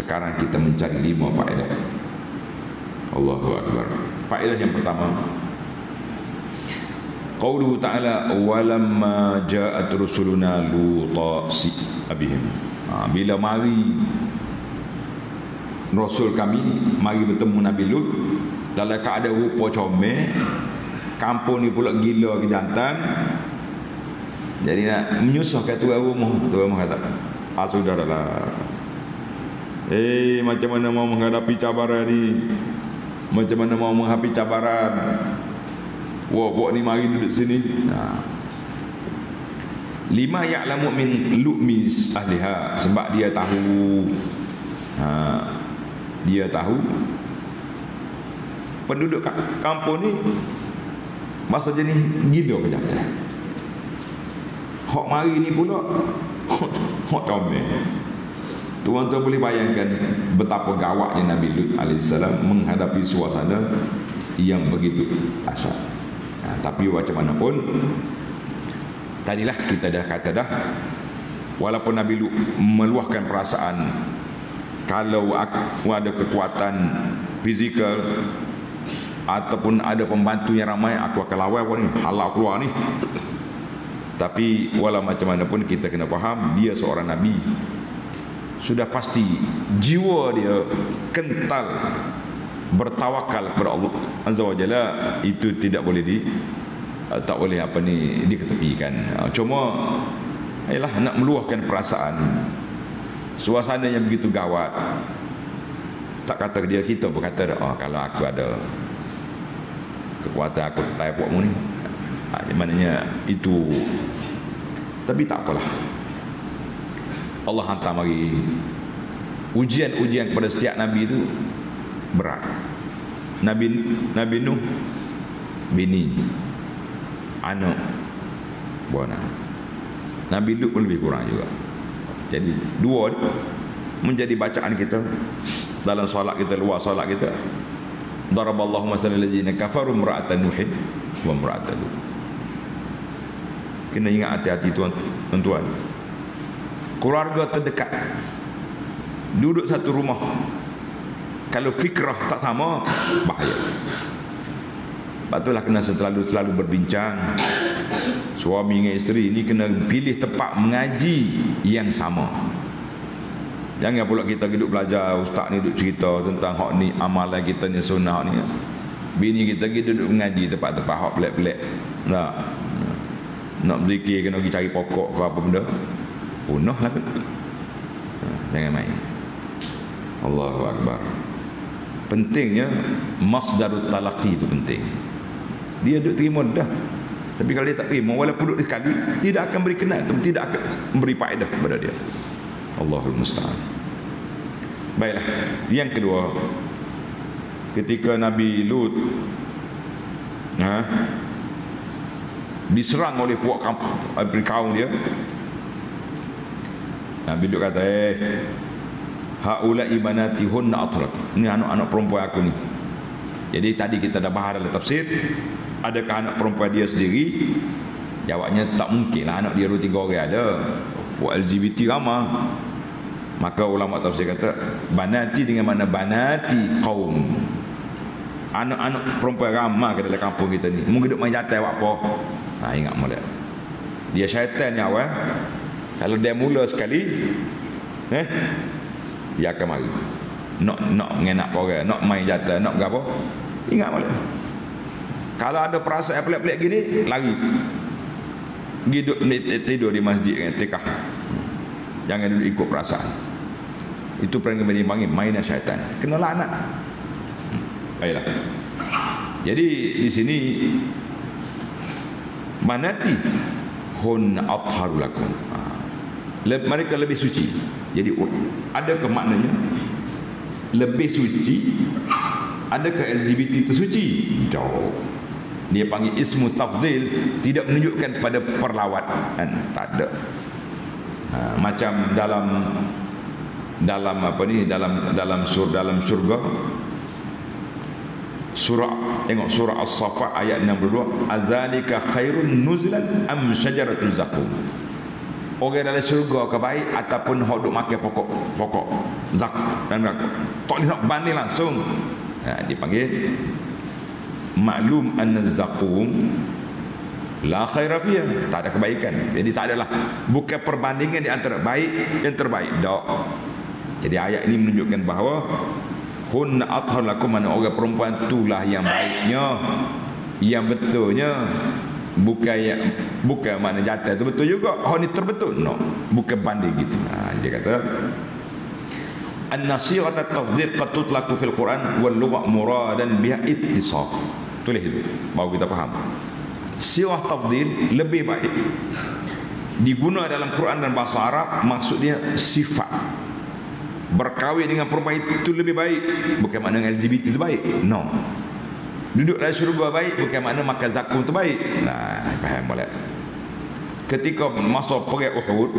Sekarang kita mencari 5 faedah. Allahu Akbar. Faedah yang pertama, qauluhu ta'ala walamma ja'at rusuluna luta si abihim. Bila mari Rasul kami mari bertemu Nabi Lut dalam keadaan rupa comel, kampung ni pula gila ke jantan. Jadi nak menyusahkan tuan rumah kata, sudahlah. Macam mana mau menghadapi cabaran ni? Macam mana mau menghadapi cabaran? Wak ni mari duduk sini. Lima ya'lamu min lu'mis ahliha, sebab dia tahu penduduk kampung ni masa jenis gila ke jantan. Hak mari ni pula hak comel. Tuan-tuan boleh bayangkan betapa gawatnya Nabi Lut AS menghadapi suasana yang begitu dahsyat. Tapi macam mana pun, tadilah kita dah kata dah, walaupun Nabi Lut meluahkan perasaan, kalau aku ada kekuatan fizikal ataupun ada pembantu yang ramai, aku akan lawan ni, halau keluar ni. Tapi walau macam mana pun kita kena faham, dia seorang Nabi. Sudah pasti jiwa dia kental bertawakal kepada Allah Azza wa Jalla. Itu tidak boleh tak boleh diketepikan. Cuma ialah nak meluahkan perasaan, suasana yang begitu gawat. Tak kata dia, kita berkata kalau aku ada kekuatan, aku tepukmu ni, maknanya itu. Tapi tak apalah, Allah hantar mari ujian-ujian kepada setiap Nabi itu berat. Nabi Nuh bini, anak, buana. Nabi Lut pun lebih kurang juga. Jadi dua menjadi bacaan kita dalam solat kita, luar solat kita. Daraballahu masalan ladzina kafaru imra'atan nuhin wa imra'atan lut. Kena ingat hati-hati tuan-tuan. Keluarga terdekat, duduk satu rumah, kalau fikrah tak sama, bahaya. Sebab itulah kena selalu berbincang. Suami dengan isteri ni kena pilih tempat mengaji yang sama. Jangan pula kita duduk belajar, ustaz ni duduk cerita tentang hak ni, amalan kita ni, sunnah ni. Bini kita duduk mengaji tempat-tempat hak pelik-pelik. Nak berzikir kena pergi cari pokok ke apa benda, punah lah ke. Jangan main. Allahu Akbar. Pentingnya masdarut talaqi itu penting. Dia duduk terima dah, tapi kalau dia tak terima, walaupun duduk sekali, tidak akan beri kenal, tidak akan memberi faedah kepada dia. Allahul musta'an. Baiklah, yang kedua, ketika Nabi Lut diserang oleh kaum dia, Nabi Lut kata, haula'i banati hunna atraq. Ini anak-anak perempuan aku ni. Jadi tadi kita dah bahas dalam tafsir, adakah anak perempuan dia sendiri? Jawabnya tak mungkin lah anak dia 2-3 orang ada. LGBT ramah. Maka ulama tafsir kata banati dengan mana banati kaum, anak-anak perempuan ramah ke dalam kampung kita ni. Mungkin duduk main jantai buat apa. Ingat mula, dia syaitan ni awal. Kalau dia mula sekali, dia akan mari nak mengenak orang, nak main jatuh, nak berapa. Ingat malam, kalau ada perasaan pelik-pelik gini, lari tidur di masjid dengan tikah. Jangan duduk ikut perasaan. Itu perang yang dipanggil mainan syaitan. Kenalah anak. Baiklah. Jadi di sini manati hun atharu lakum. Mereka lebih suci. Jadi adakah maknanya lebih suci? Adakah LGBT itu suci? Jauh. Dia panggil ismu tafdil, tidak menunjukkan pada perlawatan. Tak ada. Macam dalam apa ni, dalam surga, tengok surah As-Saffat ayat 62, azalika khairun nuzulan am syajaratuz zakum. orang dalam syurga ke baik ataupun hok duk makan pokok zakat dan zakat. Tak boleh nak banding langsung. Dipanggil maklum anna zakum la khaira fiha, tak ada kebaikan. Jadi tak adalah, bukan perbandingan di antara baik yang terbaik. Tak. Jadi ayat ini menunjukkan bahawa hunna athhar lakum, mana orang perempuan itulah yang baiknya, yang betulnya. Bukan makna jatuh itu betul juga. Ni terbetul. No, bukan banding gitu. Dia kata an-nasihah at-tafdhiq qad tutlaqu fil Quran wal lugha muradan biha ittisaf. Tulis itu baru kita faham. Sirah tafdhil lebih baik diguna dalam Quran dan bahasa Arab, maksudnya sifat. Berkahwin dengan perempuan itu lebih baik, bukan makna LGBT itu baik. No. Duduk dalam syurga baik, bukan makna makan zakum tu baik. Faham boleh. Ketika masa perang Uhud,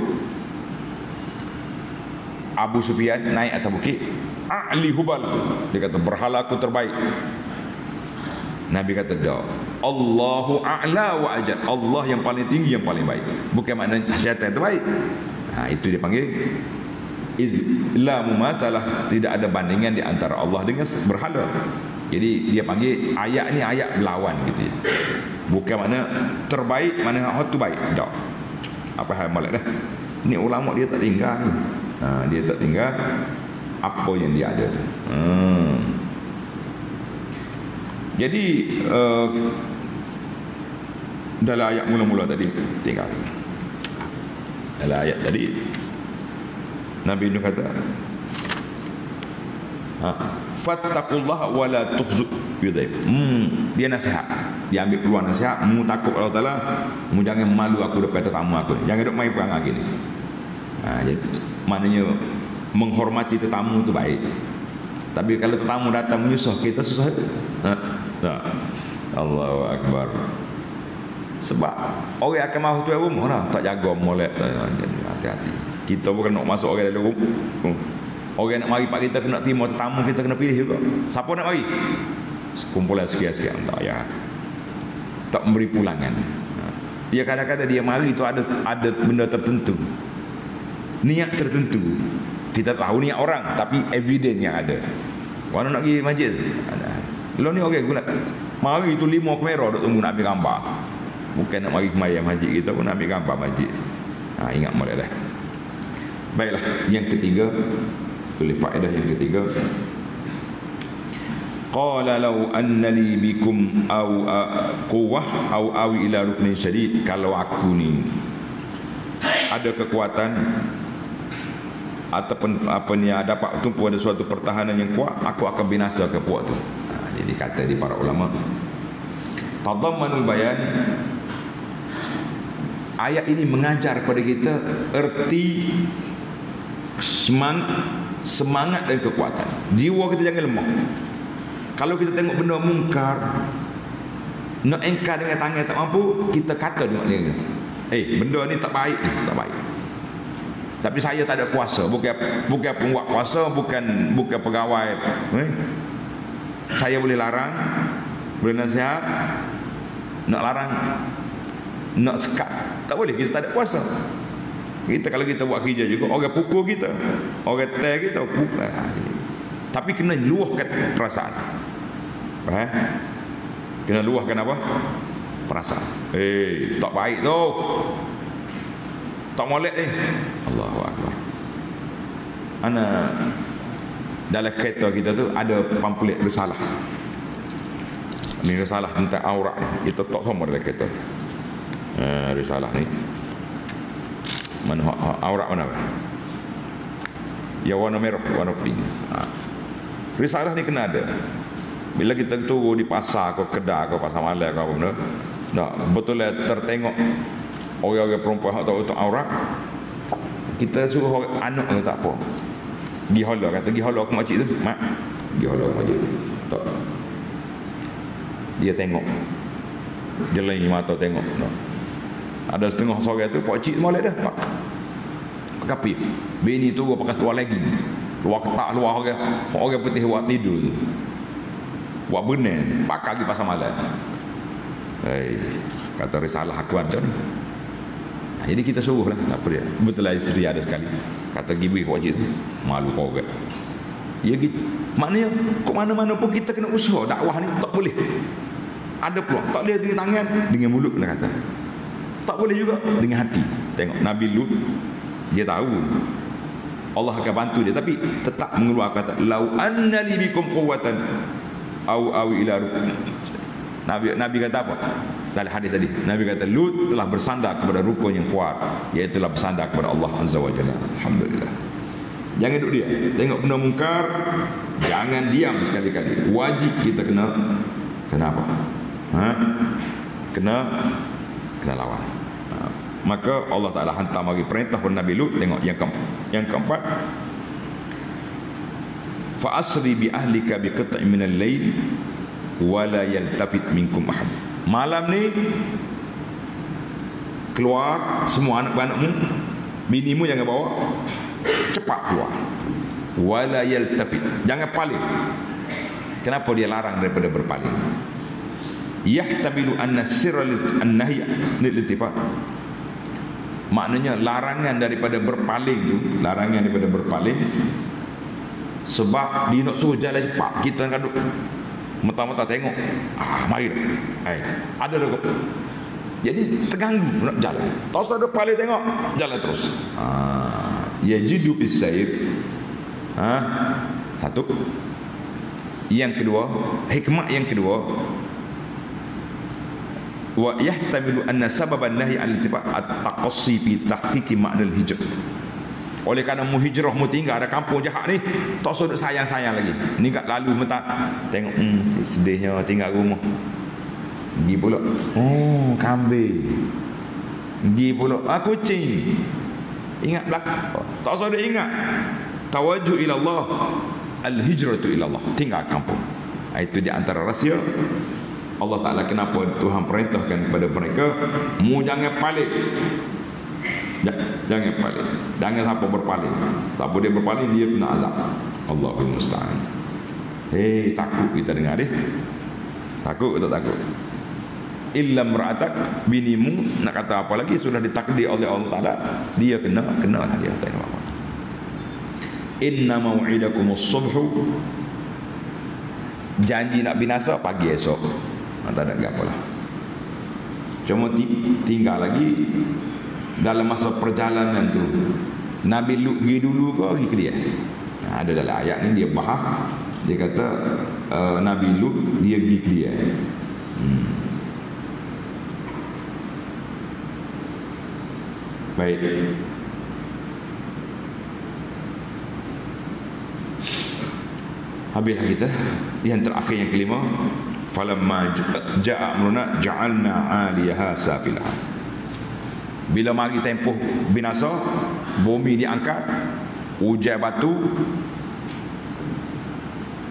Abu Sufyan naik atas bukit, a'li hubal, dia kata berhala aku terbaik. Nabi kata dak, Allahu a'la wa ajal, Allah yang paling tinggi, yang paling baik, bukan makna syaitan terbaik. Itu dia panggil la mumasalah, tidak ada bandingan di antara Allah dengan berhala. Jadi dia panggil ayat ni ayat berlawan gitu ya. Bukan makna terbaik, mana hak tu baik. Tak. Apa hal molek dah. Ni ulama dia tak tinggal ni. Dia tak tinggal apa yang dia ada tu. Jadi dalam ayat mula-mula tadi tinggal. Dalam ayat tadi Nabi Nuh kata fattaqullaha wala tukhzu yudhaib. Dia nasihat, dia ambil peluang nasihat, mu takut Allah Taala, mu jangan malu aku depan tetamu aku, jangan duk main perang lagi ni. Jadi maknanya menghormati tetamu tu baik, tapi kalau tetamu datang menyusah, kita susah. Allahu Akbar. Sebab orang akan mahu tu rumah lah, tak jaga molek. Hati-hati. Kita bukan nak masuk orang dalam rumah. Orang nak mari pak kita kena terima tetamu, kita kena pilih juga. Siapa nak mari? Kumpulan sekian-sekian. Tak ya. Tak memberi pulangan. Dia kadang-kadang dia mari itu ada benda tertentu, niat tertentu. Kita tahu niat orang, tapi evidence yang ada. Orang nak pergi masjid, lo ni orang gula mari itu 5 kamera duk tunggu nak ambil gambar. Bukan nak mari kemayang masjid, kita pun nak ambil gambar masjid. Ingat molek dah. Baiklah, yang ketiga, tulis faedah yang ketiga. Qala law anna li bikum aw quwwah aw awi ila ruknin syadid, kalau aku ni ada kekuatan ataupun apa ni dapat tumpu ada suatu pertahanan yang kuat, aku akan binasa ke puak tu. Jadi kata di para ulama, tadammanul bayan, ayat ini mengajar kepada kita erti semangat dan kekuatan. Jiwa kita jangan lemah. Kalau kita tengok benda mungkar, nak engkar dengan tangan tak mampu, kita kata dengan dia, benda ni tak baik ni, tak baik. Tapi saya tak ada kuasa, bukan pembuat kuasa, bukan pegawai. Saya boleh larang, boleh nasihat, nak larang, nak sekat, tak boleh, kita tak ada kuasa. Kita kalau kita buat kerja juga, orang pukul kita, orang tear kita, pukul. Tapi kena luahkan perasaan. Kena luahkan apa? Perasaan. Tak baik tu, tak molek ni. Allahu Akbar. Ana dalam kereta kita tu ada pamphlet risalah. Ni risalah tentang aurat ni. Kita tak sama dalam kereta. Risalah ni. Mana aurat mana? Ya warna merah, warna pink. Risalah ni kena ada. Bila kita turun di pasar ke kedai ke pasar malam ke apa benda, betul lah tertengok orang-orang perempuan hak tak untuk aurat, kita suruh anak tu tak apa. Gi hola, kata gi hola ke makcik tu. Mak, gi hola ke makcik tu. Tak. Dia tengok. Jelai mata tengok. Ada setengah sore tu pak cik molek dah. Pak kapi. Bini tu pakai luar lagi. Luar ketak luar orang putih buat tidur tu. Buat benar, pakai di pasar malam. Kata risalah aku ada ni. Jadi kita suruh lah, tak apa dia. Betul lah isteri ada sekali kata gibih wajib malu kau kan. Ya gitu. Maknanya kok mana-mana pun kita kena usaha dakwah ni tak boleh. Ada peluang, tak boleh dengan tangan, dengan mulut nak kata. Tak boleh juga dengan hati. Tengok Nabi Lut, dia tahu Allah akan bantu dia, tapi tetap mengeluarkan kata lau anna li bikum quwwatan au awi ila rukun. Nabi kata apa? Dalam hadis tadi, Nabi kata Lut telah bersandar kepada rukun yang kuat, iaitu telah bersandar kepada Allah Azza wa Jalla. Alhamdulillah. Jangan duduk dia. Tengok benda mungkar, jangan diam sekali-kali. Wajib kita kena apa? Kena lawan. Maka Allah Ta'ala hantar bagi perintah kepada Nabi Lut. Tengok yang keempat, fa asri bi ahlika bi qit'in min al-lail wa la yaltafit minkum ahad. Malam ni keluar semua anak-anakmu, binimu jangan bawa, cepat keluar. Wa la yaltafit, jangan paling. Kenapa dia larang daripada berpaling? Yahtamilu anna sirra an-nahy lil-iltifat. Maknanya larangan daripada berpaling tu, larangan daripada berpaling sebab dia nak suruh jalan cepat, kita nak duduk mata-mata tengok, mari dah. Ada dah kau. Jadi terganggu nak jalan. Tak usah ada paling tengok, jalan terus. Yajidu fis sayr. Satu. Yang kedua, hikmah yang kedua, wa yahtamilu anna sababan nahi al-iltifat at-taqassi fi tahqiqi makna al-hijr. Oleh kerana mu hijrah, mu tinggal ada kampung jahat ni, tak usah sayang-sayang lagi. Ni kat lalu mentak tengok sedihnya tinggal rumah. Pergi pula kambing. Pergi pula kucing. Ingat belakang. Tak usah dia ingat. Tawajjuh ila Allah, al-hijratu ila Allah, tinggal kampung. Itu di antara rahsia Allah Ta'ala kenapa Tuhan perintahkan kepada mereka, mu jangan paling. Jangan paling. Jangan siapa berpaling. Siapa dia berpaling, dia kena azab. Allahul musta'an. Takut kita dengar dia. Takut atau takut? Illa mra'atak, binimu nak kata apa lagi, sudah ditakdir oleh Allah Ta'ala, dia kena lah dia. Tengok apa. Inna mau'idakumus subhu, janji nak binasa pagi esok. Tak ada apa lah. Cuma tinggal lagi dalam masa perjalanan tu, Nabi Lut pergi dulu ke pergi ke dia? Ada dalam ayat ni dia bahas. Dia kata Nabi Lut dia pergi ke dia. Baik. Habislah kita. Yang terakhir, yang kelima, falamma ja'a amruna ja'alna 'aliyaha safilah. Bila mari tempoh binasa, bumi diangkat, hujan batu,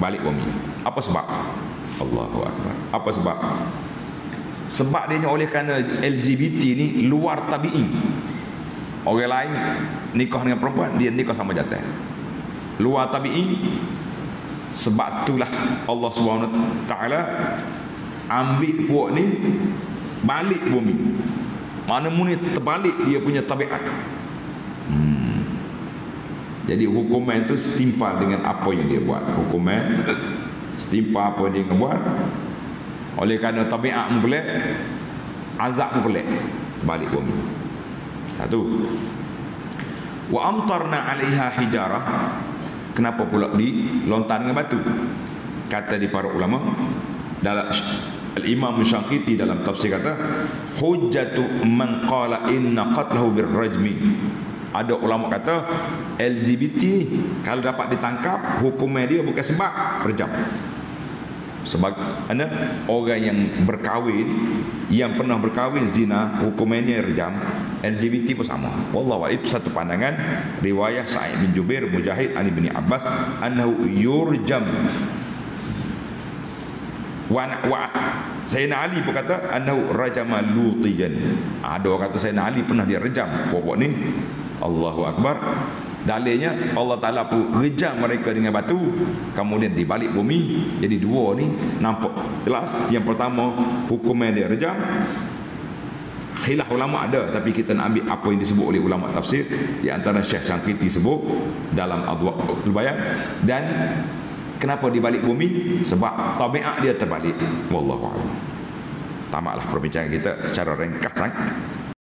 balik bumi. Apa sebab? Allahu akbar. Apa sebab? Sebab dia oleh kerana LGBT ni luar tabi'i. Orang lain nikah dengan perempuan, dia nikah sama jantan. Luar tabi'i. Sebab itulah Allah SWT ambil puak ni balik bumi. Mana muni terbalik dia punya tabiat. Jadi hukuman itu setimpal dengan apa yang dia buat. Hukuman setimpal apa yang dia buat. Oleh kerana tabiat pelik, azab pelik, terbalik bumi. Satu. Wa amtarna 'alaiha hijarah. Kenapa pula dilontar dengan batu? Kata di para ulama, dalam Al-Imam Syangkiti dalam tafsir kata, hujjatu man qala inna qatlahu birrajmi. Ada ulama kata LGBT kalau dapat ditangkap, hukumnya dia bukan sebab rejam. Sebab orang yang berkahwin, yang pernah berkahwin zina, hukumannya rejam. LGBT pun sama. Wallahu a'lam. Itu satu pandangan riwayah Sa'id bin Jubair, Mujahid, Ali bin Abbas, annahu yurjam. Wa Sayyidina Ali pun kata annahu rajama lutiyan. Ada orang kata Sayyidina Ali pernah dia rejam pokok ni. Allahu akbar. Dalilnya Allah Ta'ala pun rejam mereka dengan batu, kemudian dibalik bumi. Jadi dua ni nampak jelas. Yang pertama hukuman dia rejam, khilaf ulama ada, tapi kita nak ambil apa yang disebut oleh ulama tafsir. Di antara Syekh Syanqiti sebut dalam Adwa'ul Bayan. Dan kenapa di balik bumi? Sebab tabiat dia terbalik. Wallahu a'lam. Tamatlah perbincangan kita secara ringkas.